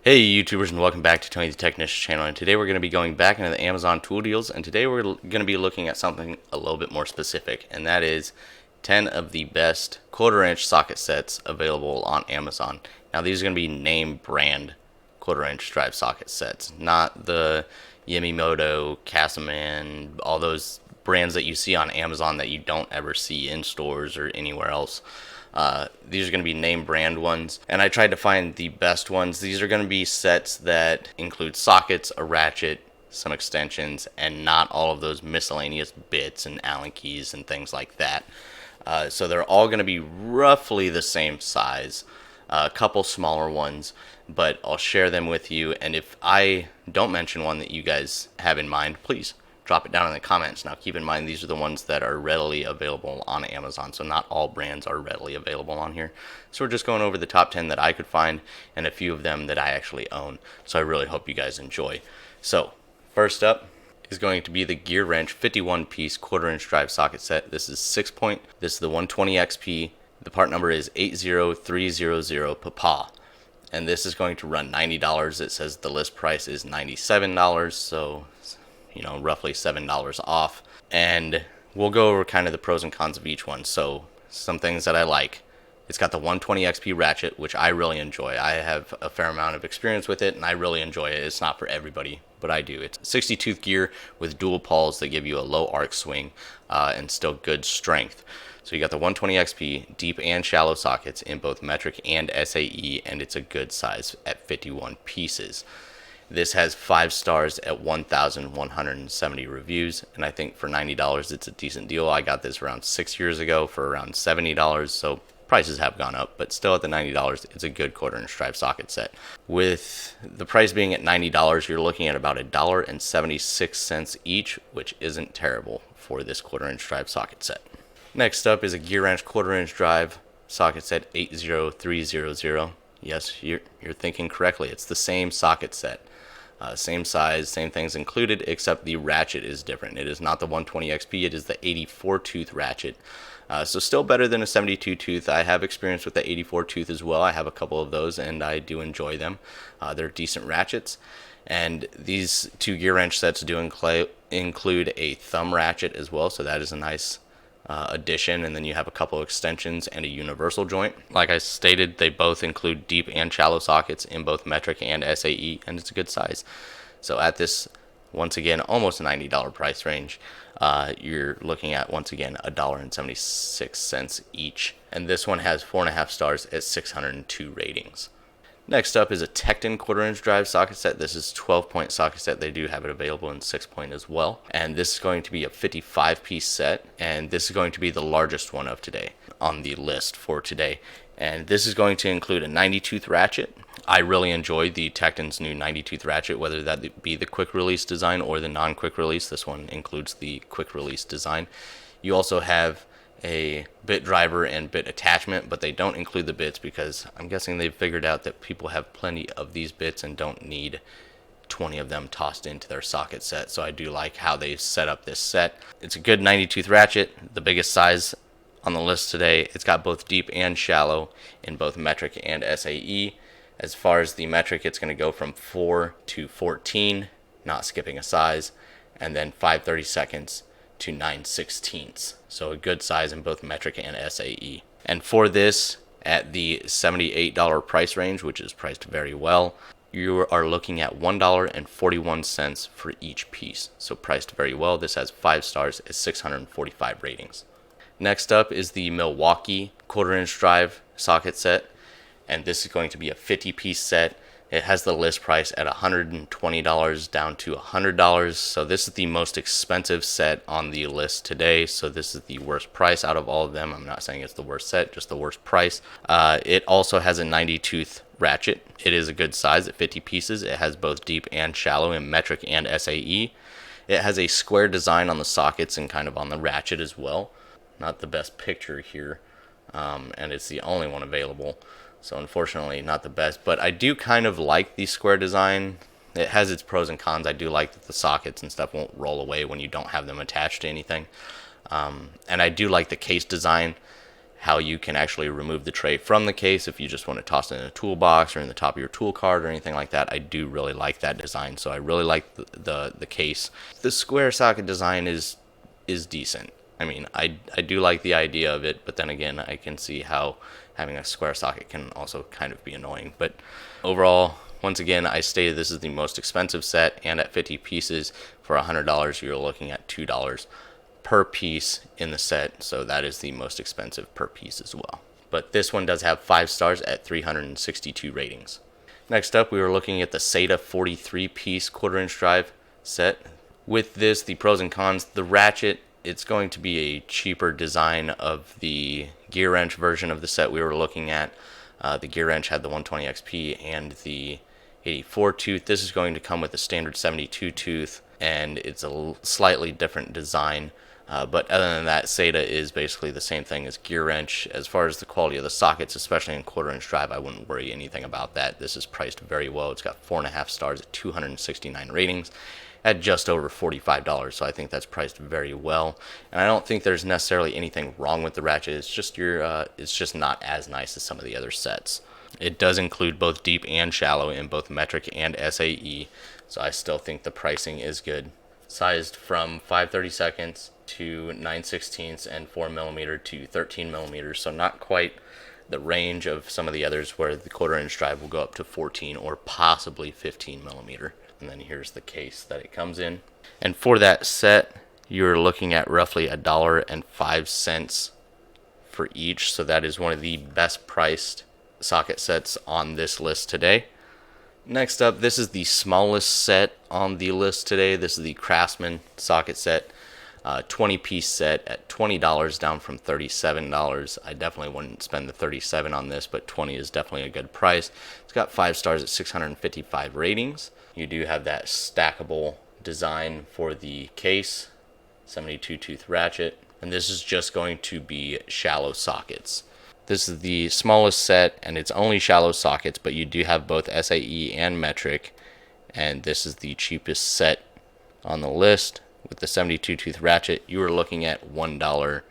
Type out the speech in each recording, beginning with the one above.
Hey YouTubers, and welcome back to Tony the Technician channel, and today we're going to be going back into the Amazon tool deals, and today we're going to be looking at something a little bit more specific, and that is 10 of the best quarter-inch socket sets available on Amazon. Now these are going to be name brand quarter-inch drive socket sets, not the Yamimoto, Craftsman, all those brands that you see on Amazon that you don't ever see in stores or anywhere else. These are going to be name brand ones, and I tried to find the best ones. These are going to be sets that include sockets, a ratchet, some extensions, and not all of those miscellaneous bits and Allen keys and things like that. So they're all going to be roughly the same size, a couple smaller ones, but I'll share them with you. And if I don't mention one that you guys have in mind, please drop it down in the comments. Now keep in mind, these are the ones that are readily available on Amazon, so not all brands are readily available on here. So we're just going over the top 10 that I could find and a few of them that I actually own. So I really hope you guys enjoy. So first up is going to be the Gearwrench 51 piece quarter-inch drive socket set. This is 6-point. This is the 120XP. The part number is 80300 Papa. And this is going to run $90. It says the list price is $97, so roughly $7 off. And we'll go over kind of the pros and cons of each one. So some things that I like. It's got the 120XP ratchet, which I really enjoy. I have a fair amount of experience with it, and I really enjoy it. It's not for everybody, but I do. It's 60-tooth gear with dual pawls that give you a low arc swing and still good strength. So you got the 120XP deep and shallow sockets in both metric and SAE, and it's a good size at 51 pieces. This has 5 stars at 1,170 reviews, and I think for $90 it's a decent deal. I got this around 6 years ago for around $70, so prices have gone up, but still at the $90 it's a good quarter-inch drive socket set. With the price being at $90, you're looking at about $1.76 each, which isn't terrible for this quarter-inch drive socket set. Next up is a Gearwrench quarter-inch drive socket set 80300. Yes, you're thinking correctly. It's the same socket set. Same size, same things included, except the ratchet is different. It is not the 120XP, it is the 84-tooth ratchet. So still better than a 72-tooth. I have experience with the 84-tooth as well. I have a couple of those, and I do enjoy them. They're decent ratchets. And these two Gearwrench sets do include a thumb ratchet as well, so that is a nice addition. And then you have a couple of extensions and a universal joint. Like I stated, they both include deep and shallow sockets in both metric and SAE, and it's a good size. So at this, once again, almost $90 price range, you're looking at, once again, $1.76 each. And this one has 4.5 stars at 602 ratings. Next up is a Tekton quarter-inch drive socket set. This is 12-point socket set. They do have it available in 6-point as well. And this is going to be a 55-piece set, and this is going to be the largest one of today on the list for today. And this is going to include a 90-tooth ratchet. I really enjoy the Tekton's new 90-tooth ratchet, whether that be the quick release design or the non-quick release. This one includes the quick release design. You also have a bit driver and bit attachment, but they don't include the bits because I'm guessing they've figured out that people have plenty of these bits and don't need 20 of them tossed into their socket set. So I do like how they set up this set. It's a good 90-tooth ratchet, the biggest size on the list today. It's got both deep and shallow in both metric and SAE. As far as the metric, it's going to go from 4 to 14, not skipping a size, and then 5/32 to 9/16. So a good size in both metric and SAE. And for this, at the $78 price range, which is priced very well, you are looking at $1.41 for each piece. So priced very well. This has 5 stars at 645 ratings. Next up is the Milwaukee quarter-inch drive socket set, and this is going to be a 50-piece set. It has the list price at $120 down to $100. So this is the most expensive set on the list today. So this is the worst price out of all of them. I'm not saying it's the worst set, just the worst price. It also has a 90-tooth ratchet. It is a good size at 50 pieces. It has both deep and shallow in metric and SAE. It has a square design on the sockets and kind of on the ratchet as well. Not the best picture here, and it's the only one available. So unfortunately, not the best, but I do kind of like the square design. It has its pros and cons. I do like that the sockets and stuff won't roll away when you don't have them attached to anything. And I do like the case design. how you can actually remove the tray from the case if you just want to toss it in a toolbox or in the top of your tool cart or anything like that. I do really like that design, so I really like the case. The square socket design is decent. I mean, I do like the idea of it, but then again, I can see how having a square socket can also kind of be annoying. But overall, once again, I stated this is the most expensive set, and at 50 pieces for $100, you're looking at $2 per piece in the set, so that is the most expensive per piece as well. But this one does have 5 stars at 362 ratings. Next up, we were looking at the SATA 43-piece quarter-inch drive set. With this, the pros and cons: the ratchet, it's going to be a cheaper design of the Gearwrench version of the set we were looking at. The Gearwrench had the 120 XP and the 84 tooth. This is going to come with a standard 72 tooth, and it's a slightly different design. But other than that, SATA is basically the same thing as Gearwrench. As far as the quality of the sockets, especially in quarter-inch drive, I wouldn't worry anything about that. This is priced very well. It's got 4.5 stars at 269 ratings at just over $45, so I think that's priced very well. And I don't think there's necessarily anything wrong with the ratchet. It's just not as nice as some of the other sets. It does include both deep and shallow in both metric and SAE, so I still think the pricing is good. Sized from 5/32 to 9/16 and 4mm to 13mm, so not quite the range of some of the others where the quarter-inch drive will go up to 14 or possibly 15mm. And then here's the case that it comes in. And for that set, you're looking at roughly $1.05 for each, so that is one of the best priced socket sets on this list today. Next up, this is the smallest set on the list today. This is the Craftsman socket set, 20-piece set at $20, down from $37. I definitely wouldn't spend the $37 on this, but $20 is definitely a good price. It's got 5 stars at 655 ratings. You do have that stackable design for the case, 72 tooth ratchet, and this is just going to be shallow sockets. This is the smallest set, and it's only shallow sockets, but you do have both SAE and metric, and this is the cheapest set on the list. With the 72 tooth ratchet, you are looking at $1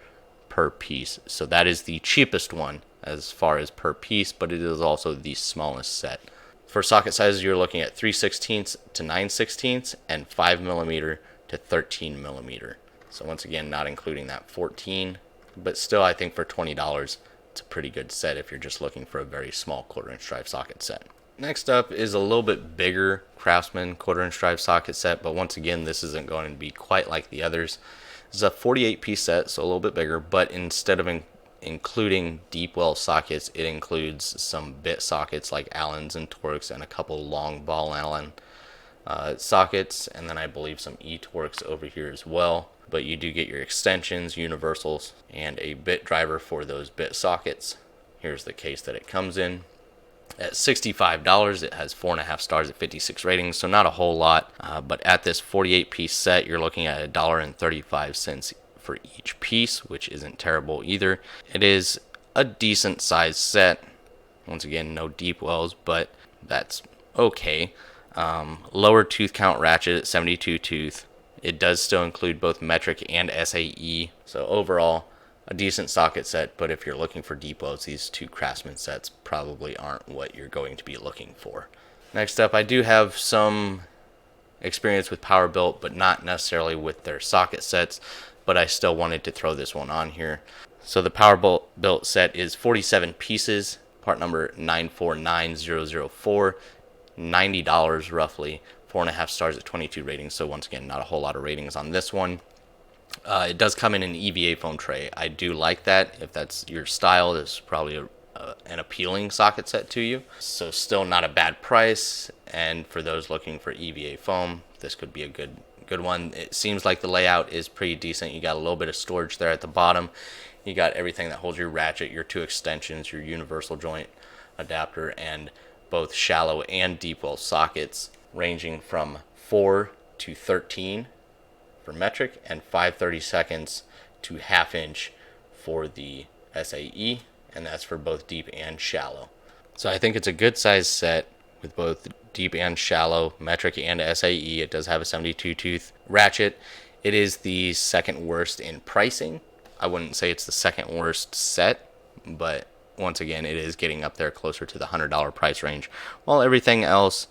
per piece, so that is the cheapest one as far as per piece, but it is also the smallest set. For socket sizes, you're looking at 3/16 to 9/16 and 5mm to 13mm. So once again, not including that 14, but still I think for $20, it's a pretty good set if you're just looking for a very small quarter-inch drive socket set. Next up is a little bit bigger Craftsman quarter-inch drive socket set, but once again, this isn't going to be quite like the others. This is a 48-piece set, so a little bit bigger, but instead of including deep well sockets, it includes some bit sockets like Allens and Torx and a couple long ball Allen sockets, and then I believe some E-Torx over here as well. But you do get your extensions, universals, and a bit driver for those bit sockets. Here's the case that it comes in. At $65, it has 4.5 stars at 56 ratings, so not a whole lot. But at this 48-piece set, you're looking at $1.35 for each piece, which isn't terrible either. It is a decent sized set. Once again, no deep wells, but that's okay. Lower tooth count ratchet at 72 tooth. It does still include both metric and SAE, so overall a decent socket set, but if you're looking for deep wells, these two Craftsman sets probably aren't what you're going to be looking for. Next up, I do have some experience with Powerbuilt, but not necessarily with their socket sets, but I still wanted to throw this one on here. So the Powerbuilt set is 47 pieces, part number 949004, $90 roughly, 4.5 stars at 22 ratings, so once again, not a whole lot of ratings on this one. It does come in an EVA foam tray. I do like that. If that's your style, this is probably an appealing socket set to you. So still not a bad price, and for those looking for EVA foam, this could be a good one. It seems like the layout is pretty decent. You got a little bit of storage there at the bottom. You got everything that holds your ratchet, your 2 extensions, your universal joint adapter, and both shallow and deep well sockets, ranging from 4 to 13 for metric and 5/32 to 1/2 inch for the SAE, and that's for both deep and shallow. So I think it's a good size set with both deep and shallow, metric and SAE. It does have a 72 tooth ratchet. It is the second worst in pricing. I wouldn't say it's the second worst set, but once again, it is getting up there closer to the $100 price range, while everything else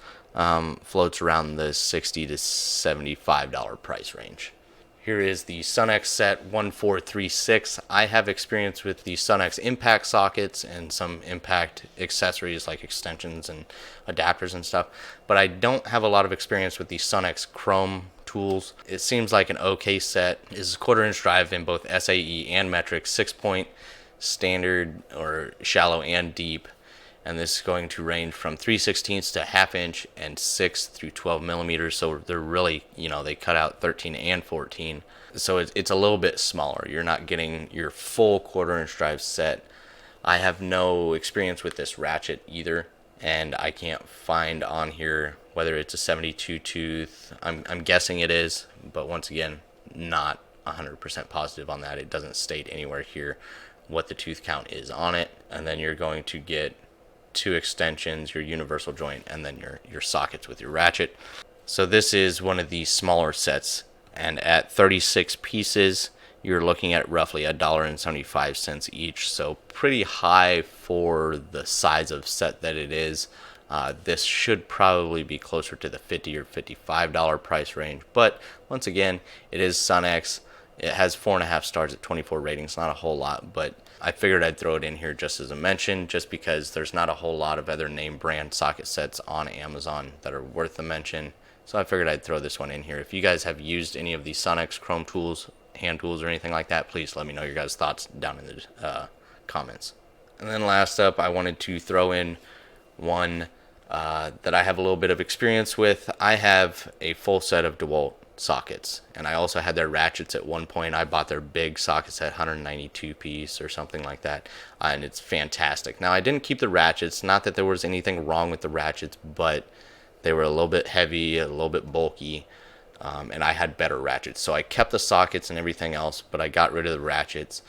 floats around the $60 to $75 price range. Here is the Sunx set 1436. I have experience with the Sunx impact sockets and some impact accessories like extensions and adapters and stuff, but I don't have a lot of experience with the Sunx Chrome tools. It seems like an okay set. Is 1/4 inch drive in both SAE and metric, 6-point standard or shallow and deep, and this is going to range from 3/16 to 1/2 inch and 6 through 12 millimeters. So they're really, they cut out 13 and 14. So it's a little bit smaller. You're not getting your full 1/4 inch drive set. I have no experience with this ratchet either, and I can't find on here whether it's a 72 tooth. I'm guessing it is, but once again, not 100% positive on that. It doesn't state anywhere here what the tooth count is on it. And then you're going to get 2 extensions, your universal joint, and then your sockets with your ratchet. So this is one of the smaller sets, and at 36 pieces you're looking at roughly $1.75 each, so pretty high for the size of set that it is. This should probably be closer to the $50 or $55 price range, but once again, it is Sunx. It has 4.5 stars at 24 ratings, not a whole lot, but I figured I'd throw it in here just as a mention, just because there's not a whole lot of other name brand socket sets on Amazon that are worth a mention. So I figured I'd throw this one in here. If you guys have used any of the Sunx Chrome tools, hand tools, or anything like that, please let me know your guys' thoughts down in the comments. And then last up, I wanted to throw in one that I have a little bit of experience with. I have a full set of Dewalt sockets, and I also had their ratchets at one point. I bought their big socket set, 192 piece or something like that, and it's fantastic. Now, I didn't keep the ratchets, not that there was anything wrong with the ratchets, but they were a little bit heavy, a little bit bulky, and I had better ratchets. So I kept the sockets and everything else, but I got rid of the ratchets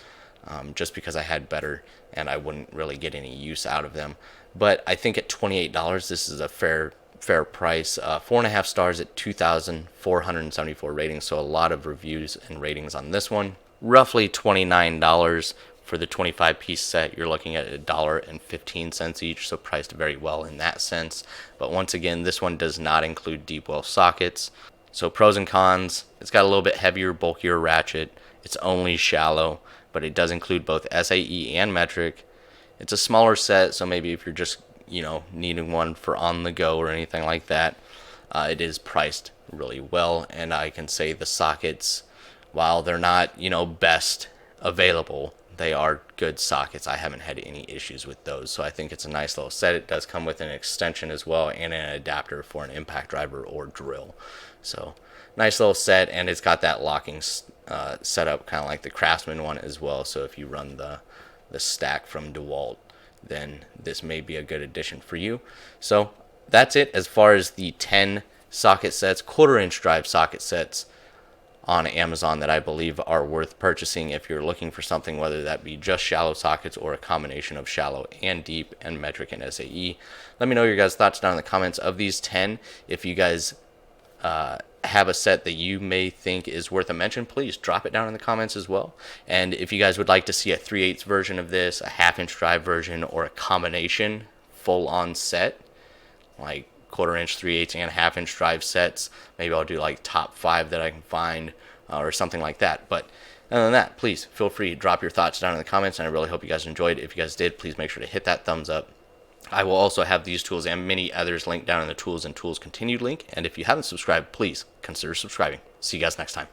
just because I had better and I wouldn't really get any use out of them. But I think at $28, this is a fair price. 4.5 stars at 2,474 ratings, so a lot of reviews and ratings on this one. Roughly $29 for the 25 piece set. You're looking at $1.15 each, so priced very well in that sense. But once again, this one does not include deep well sockets. So pros and cons: it's got a little bit heavier, bulkier ratchet. It's only shallow, but it does include both SAE and metric. It's a smaller set, so maybe if you're just needing one for on the go or anything like that, it is priced really well. And I can say the sockets, while they're not best available, they are good sockets. I haven't had any issues with those, so I think it's a nice little set. It does come with an extension as well and an adapter for an impact driver or drill. So nice little set, and it's got that locking setup, kind of like the Craftsman one as well. So if you run the stack from Dewalt, then this may be a good addition for you. So that's it as far as the 10 socket sets, 1/4 inch drive socket sets on Amazon that I believe are worth purchasing if you're looking for something, whether that be just shallow sockets or a combination of shallow and deep and metric and SAE. Let me know your guys' thoughts down in the comments of these 10. If you guys have a set that you may think is worth a mention, please drop it down in the comments as well. And if you guys would like to see a 3/8 version of this, a 1/2 inch drive version, or a combination full-on set, like 1/4 inch, 3/8 and 1/2 inch drive sets, maybe I'll do like top 5 that I can find or something like that. But other than that, please feel free to drop your thoughts down in the comments, and I really hope you guys enjoyed. If you guys did, please make sure to hit that thumbs up. I will also have these tools and many others linked down in the tools and tools continued link. And if you haven't subscribed, please consider subscribing. See you guys next time.